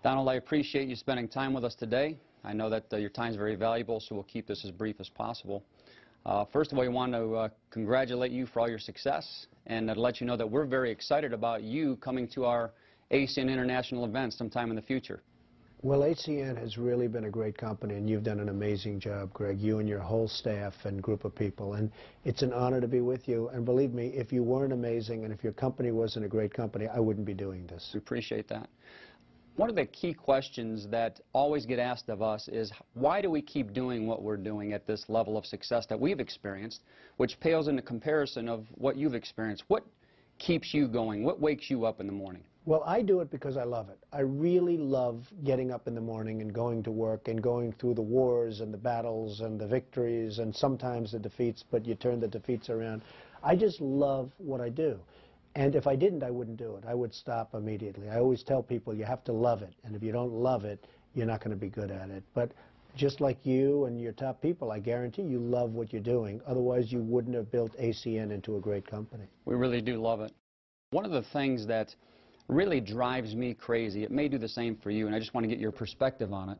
Donald, I appreciate you spending time with us today. I know that your time is very valuable, so we'll keep this as brief as possible. First of all, we want to congratulate you for all your success and to let you know that we're very excited about you coming to our ACN International event sometime in the future. Well, ACN has really been a great company, and you've done an amazing job, Greg, you and your whole staff and group of people. And it's an honor to be with you. And believe me, if you weren't amazing and if your company wasn't a great company, I wouldn't be doing this. We appreciate that. One of the key questions that always get asked of us is, why do we keep doing what we're doing at this level of success that we've experienced, which pales into comparison of what you've experienced? What keeps you going? What wakes you up in the morning? Well, I do it because I love it. I really love getting up in the morning and going to work and going through the wars and the battles and the victories and sometimes the defeats, but you turn the defeats around. I just love what I do. And if I didn't, I wouldn't do it. I would stop immediately. I always tell people you have to love it. And if you don't love it, you're not going to be good at it. But just like you and your top people, I guarantee you love what you're doing. Otherwise, you wouldn't have built ACN into a great company. We really do love it. One of the things that really drives me crazy, it may do the same for you, and I just want to get your perspective on it,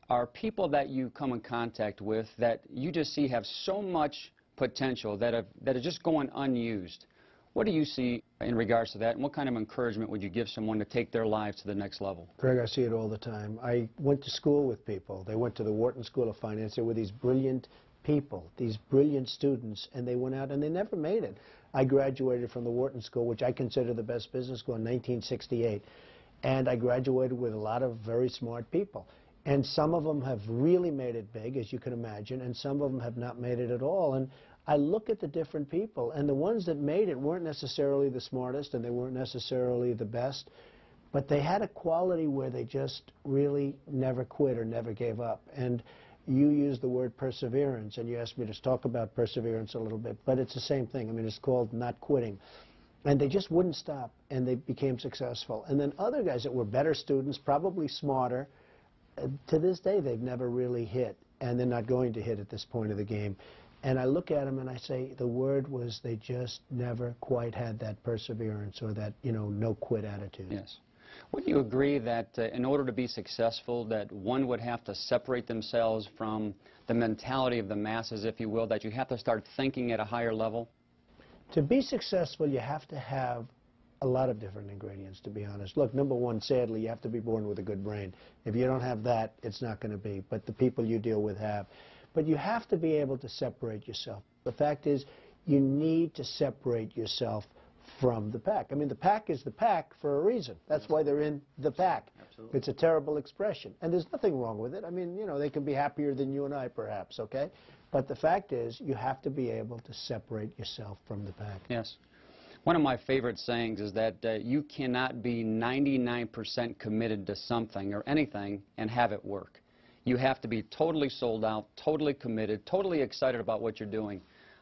are people that you come in contact with that you just see have so much potential that are just going unused. What do you see in regards to that, and what kind of encouragement would you give someone to take their lives to the next level? Greg, I see it all the time. I went to school with people. They went to the Wharton School of Finance. There were these brilliant people, these brilliant students, and they went out and they never made it. I graduated from the Wharton School, which I consider the best business school, in 1968, and I graduated with a lot of very smart people. And some of them have really made it big, as you can imagine, and some of them have not made it at all. And I look at the different people, and the ones that made it weren't necessarily the smartest, and they weren't necessarily the best, but they had a quality where they just really never quit or never gave up. And you used the word perseverance, and you asked me to talk about perseverance a little bit, but it's the same thing. I mean, it's called not quitting. And they just wouldn't stop, and they became successful. And then other guys that were better students, probably smarter, to this day they've never really hit, and they're not going to hit at this point of the game. And I look at them and I say the word was they just never quite had that perseverance or that, no quit attitude. Yes. Would you agree that in order to be successful, that one would have to separate themselves from the mentality of the masses, if you will, that you have to start thinking at a higher level? To be successful, you have to have a lot of different ingredients, to be honest. Look, number one, sadly, you have to be born with a good brain. If you don't have that, it's not going to be, but the people you deal with have. But you have to be able to separate yourself. The fact is, you need to separate yourself from the pack. I mean, the pack is the pack for a reason. That's why they're in the pack. Absolutely. It's a terrible expression. And there's nothing wrong with it. I mean, they can be happier than you and I, perhaps, okay? But the fact is, you have to be able to separate yourself from the pack. Yes. One of my favorite sayings is that you cannot be 99% committed to something or anything and have it work. You have to be totally sold out, totally committed, totally excited about what you're doing.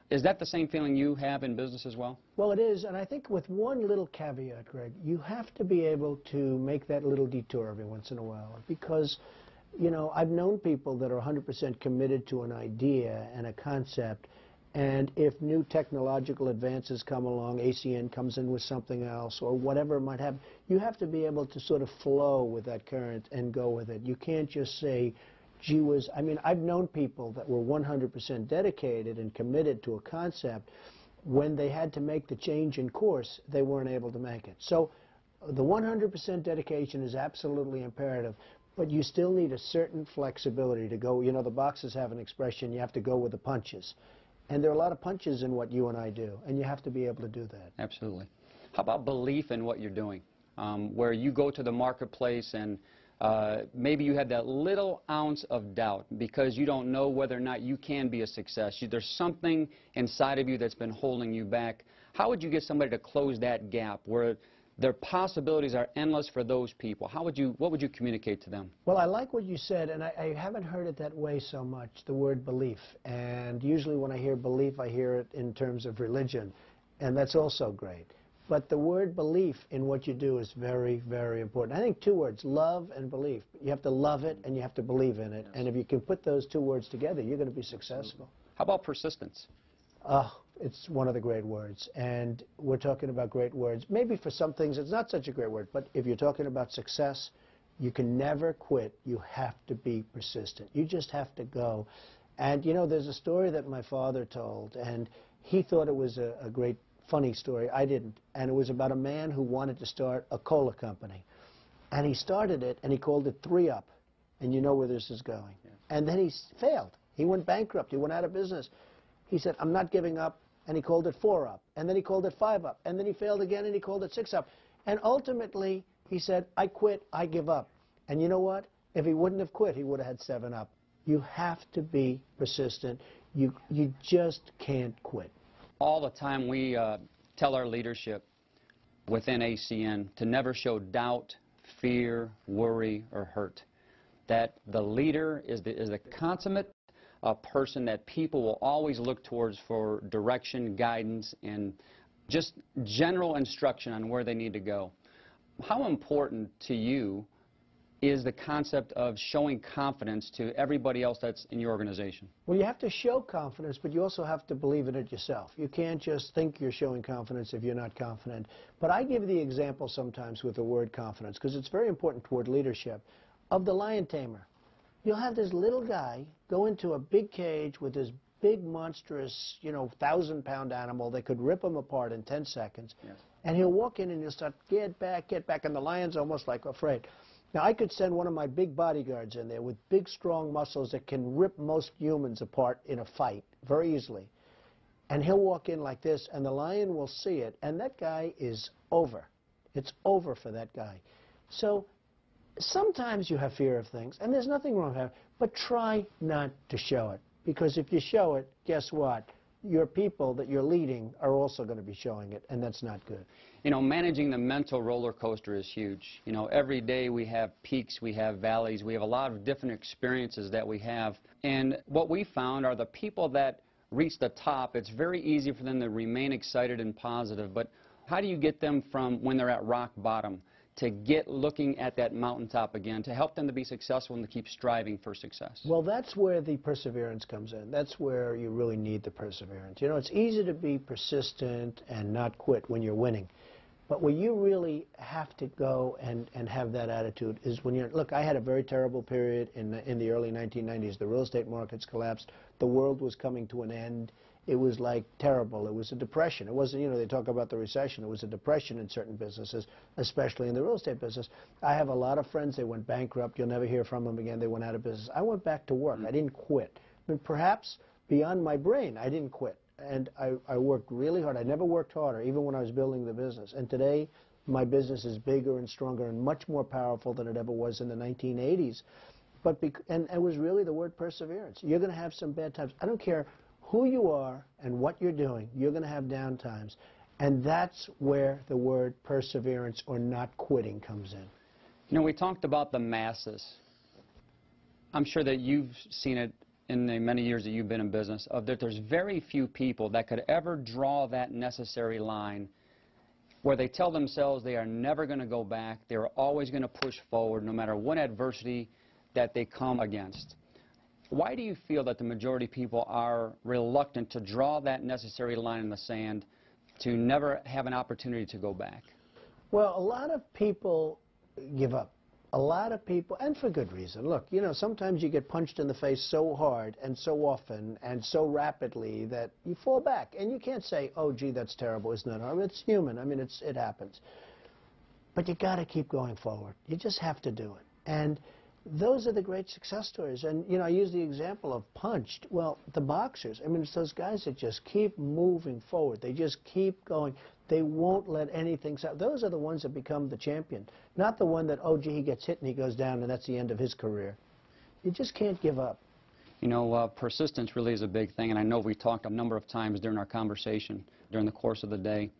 Is that the same feeling you have in business as well? Well, it is, and I think with one little caveat, Greg, you have to be able to make that little detour every once in a while because, I've known people that are 100% committed to an idea and a concept, and if new technological advances come along, ACN comes in with something else or whatever it might happen, you have to be able to sort of flow with that current and go with it. You can't just say, gee whiz. I mean, I've known people that were 100% dedicated and committed to a concept. When they had to make the change in course, they weren't able to make it. So the 100% dedication is absolutely imperative, but you still need a certain flexibility to go. The boxers have an expression, you have to go with the punches. And there are a lot of punches in what you and I do, and you have to be able to do that. Absolutely. How about belief in what you're doing, where you go to the marketplace and maybe you have that little ounce of doubt because you don't know whether or not you can be a success. There's something inside of you that's been holding you back. How would you get somebody to close that gap where their possibilities are endless for those people? What would you communicate to them? Well, I like what you said, and I haven't heard it that way so much, the word belief. And usually when I hear belief, I hear it in terms of religion, and that's also great. But the word belief in what you do is very, very important. I think two words, love and belief. You have to love it and you have to believe in it. Yes. And if you can put those two words together, you're going to be successful. How about persistence? It's one of the great words. And we're talking about great words. Maybe for some things it's not such a great word, but if you're talking about success, You can never quit. You have to be persistent. You just have to go. And, you know, there's a story that my father told, and he thought it was a great, funny story. I didn't. And it was about a man who wanted to start a cola company. And he started it, and he called it 3 Up. And you know where this is going. Yeah. And then he failed. He went bankrupt. He went out of business. He said, I'm not giving up. And he called it 4 Up. And then he called it 5 Up. And then he failed again, and he called it 6 Up. And ultimately, he said, I quit, I give up. And you know what? If he wouldn't have quit, he would have had 7 Up. You have to be persistent. You just can't quit. All the time we tell our leadership within ACN to never show doubt, fear, worry, or hurt. That the leader is the consummate person that people will always look towards for direction, guidance, and just general instruction on where they need to go. How important to you is the concept of showing confidence to everybody else that's in your organization? Well, you have to show confidence, but you also have to believe in it yourself. You can't just think you're showing confidence if you're not confident. But I give the example sometimes with the word confidence, because it's very important toward leadership, of the lion tamer. You'll have this little guy go into a big cage with this big, monstrous, 1,000-pound animal that could rip him apart in 10 seconds. Yes. And he'll walk in and he'll start, get back, and the lion's almost like afraid. Now, I could send one of my big bodyguards in there with big, strong muscles that can rip most humans apart in a fight very easily. And he'll walk in like this, and the lion will see it, and that guy is over. It's over for that guy. So sometimes you have fear of things, and there's nothing wrong with that, but try not to show it. Because if you show it, guess what? Your people that you're leading are also going to be showing it, and that's not good. You know, managing the mental roller coaster is huge. You know, every day we have peaks, we have valleys, we have a lot of different experiences that we have. And what we found are the people that reach the top, it's very easy for them to remain excited and positive, but how do you get them from when they're at rock bottom to get looking at that mountaintop again, to help them to be successful and to keep striving for success? Well, that's where the perseverance comes in. That's where you really need the perseverance. You know, it's easy to be persistent and not quit when you're winning. But where you really have to go and have that attitude is when you're, look, I had a very terrible period in the early 1990s. The real estate markets collapsed. The world was coming to an end. It was like terrible. It was a depression. It wasn't, they talk about the recession. It was a depression in certain businesses, especially in the real estate business. I have a lot of friends. They went bankrupt. You'll never hear from them again. They went out of business. I went back to work. I didn't quit. I mean, perhaps beyond my brain, I didn't quit. And I worked really hard. I never worked harder, even when I was building the business. And today, my business is bigger and stronger and much more powerful than it ever was in the 1980s. And it was really the word perseverance. You're going to have some bad times. I don't care who you are and what you're doing, you're going to have down times. And that's where the word perseverance or not quitting comes in. You know, we talked about the masses. I'm sure that you've seen it in the many years that you've been in business, that there's very few people that could ever draw that necessary line where they tell themselves they are never going to go back, they're always going to push forward no matter what adversity that they come against. Why do you feel that the majority of people are reluctant to draw that necessary line in the sand to never have an opportunity to go back? Well, a lot of people give up. A lot of people, and for good reason. Look, sometimes you get punched in the face so hard and so often and so rapidly that you fall back. And you can't say, oh, gee, that's terrible, isn't it? I mean, it's human. I mean, it happens. But you got to keep going forward. You just have to do it. And those are the great success stories. And, I use the example of punched. Well, the boxers, I mean, it's those guys that just keep moving forward. They just keep going. They won't let anything stop. Those are the ones that become the champion, not the one that, oh, gee, he gets hit and he goes down and that's the end of his career. You just can't give up. Persistence really is a big thing, and I know we talked a number of times during our conversation during the course of the day.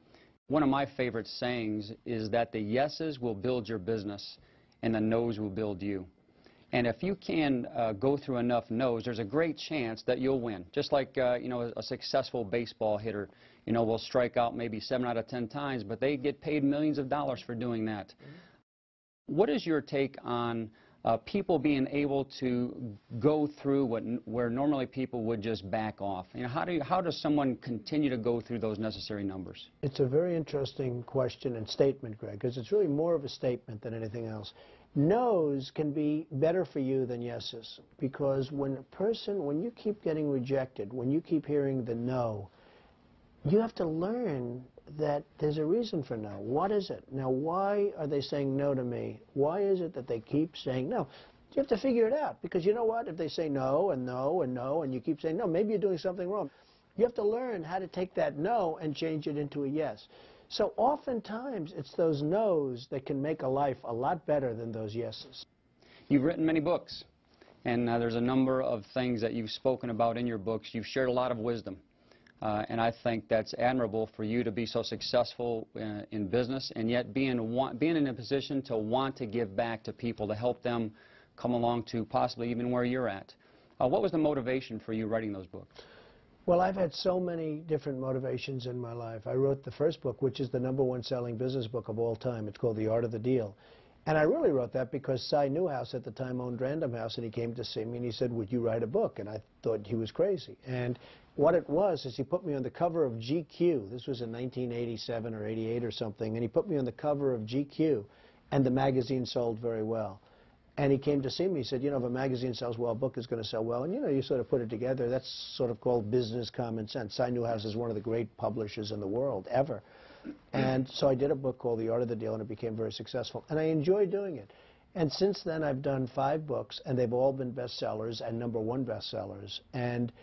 One of my favorite sayings is that the yeses will build your business and the nos will build you. And if you can go through enough no's, there's a great chance that you'll win. Just like, a successful baseball hitter, will strike out maybe 7 out of 10 times, but they get paid millions of dollars for doing that. What is your take on people being able to go through where normally people would just back off? How does someone continue to go through those necessary numbers? It's a very interesting question and statement, Greg, because it's really more of a statement than anything else. No's can be better for you than yeses, because when you keep getting rejected, when you keep hearing the no, you have to learn that there's a reason for no. What is it? Now, why are they saying no to me? Why is it that they keep saying no? You have to figure it out, because you know what? If they say no and no and no and you keep saying no, maybe you're doing something wrong. You have to learn how to take that no and change it into a yes. So oftentimes it's those no's that can make a life a lot better than those yeses. You've written many books, and there's a number of things that you've spoken about in your books. You've shared a lot of wisdom, and I think that's admirable for you to be so successful in business, and yet being in a position to want to give back to people, to help them come along to possibly even where you're at. What was the motivation for you writing those books? Well, I've had so many different motivations in my life. I wrote the first book, which is the #1 selling business book of all time. It's called The Art of the Deal. And I really wrote that because Cy Newhouse at the time owned Random House, and he came to see me and he said, would you write a book? And I thought he was crazy. And what it was is he put me on the cover of GQ. This was in 1987 or 88 or something. And he put me on the cover of GQ, and the magazine sold very well. And he came to see me. He said, you know, if a magazine sells well, a book is going to sell well. And, you know, you sort of put it together. That's sort of called business common sense. Cy Newhouse is one of the great publishers in the world, ever. And so I did a book called The Art of the Deal, and it became very successful. And I enjoyed doing it. And since then, I've done 5 books, and they've all been bestsellers and #1 bestsellers. And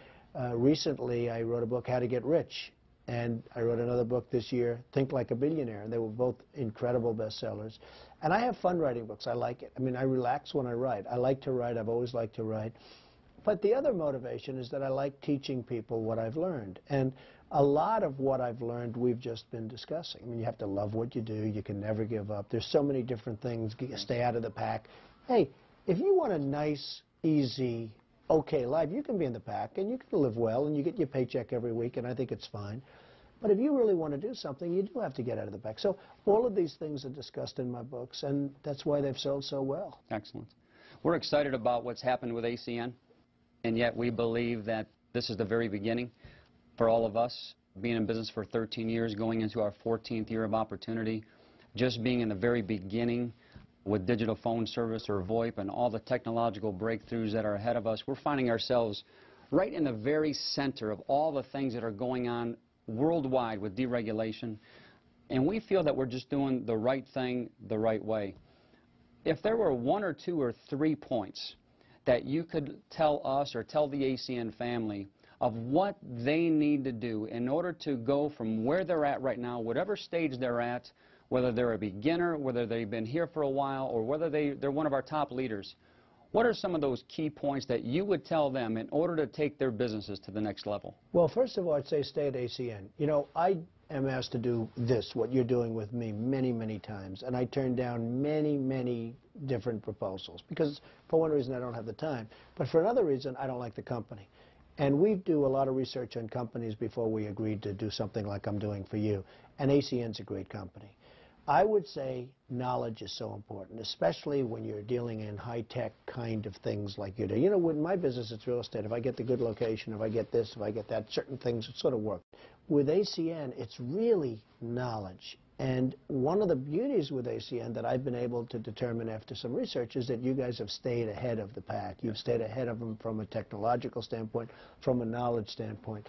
recently, I wrote a book, How to Get Rich. And I wrote another book this year, Think Like a Billionaire, and they were both incredible bestsellers. And I have fun writing books. I like it. I mean, I relax when I write. I like to write. I've always liked to write. But the other motivation is that I like teaching people what I've learned. And a lot of what I've learned we've just been discussing. I mean, you have to love what you do. You can never give up. There's so many different things. Stay out of the pack. Hey, if you want a nice, easy, okay life, you can be in the pack, and you can live well, and you get your paycheck every week, and I think it's fine. But if you really want to do something, you do have to get out of the pack. So all of these things are discussed in my books, and that's why they've sold so well. Excellent. We're excited about what's happened with ACN, and yet we believe that this is the very beginning for all of us, being in business for 13 years, going into our 14th year of opportunity, just being in the very beginning with digital phone service or VoIP and all the technological breakthroughs that are ahead of us. We're finding ourselves right in the very center of all the things that are going on worldwide with deregulation, and we feel that we're just doing the right thing the right way. If there were 1 or 2 or 3 points that you could tell us or tell the ACN family of what they need to do in order to go from where they're at right now, whatever stage they're at, whether they're a beginner, whether they've been here for a while, or whether they're one of our top leaders, what are some of those key points that you would tell them in order to take their businesses to the next level? Well, first of all, I'd say stay at ACN. You know, I am asked to do this, what you're doing with me, many, many times, and I turn down many, many different proposals because, for one reason, I don't have the time, but for another reason, I don't like the company. And we do a lot of research on companies before we agreed to do something like I'm doing for you, and ACN's a great company. I would say knowledge is so important, especially when you're dealing in high-tech kind of things like you do. You know, with my business, it's real estate. If I get the good location, if I get this, if I get that, certain things sort of work. With ACN, it's really knowledge. And one of the beauties with ACN that I've been able to determine after some research is that you guys have stayed ahead of the pack. You've stayed ahead of them from a technological standpoint, from a knowledge standpoint.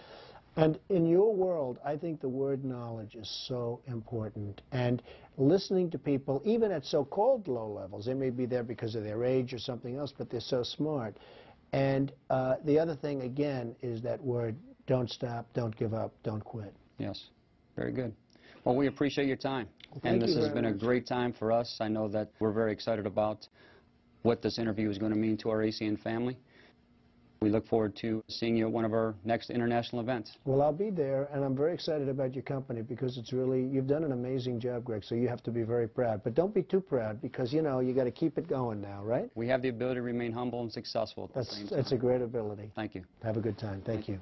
And in your world, I think the word knowledge is so important. And listening to people, even at so-called low levels, they may be there because of their age or something else, but they're so smart. And the other thing, again, is that word, don't stop, don't give up, don't quit. Yes, very good. Well, we appreciate your time. Thank and this you has very been much. a great time for us. I know that we're very excited about what this interview is going to mean to our ACN family. We look forward to seeing you at one of our next international events. Well, I'll be there, and I'm very excited about your company because it's really, you've done an amazing job, Greg, so you have to be very proud. But don't be too proud because, you know, you got to keep it going now, right? We have the ability to remain humble and successful at the same time. That's a great ability. Thank you. Have a good time. Thank you.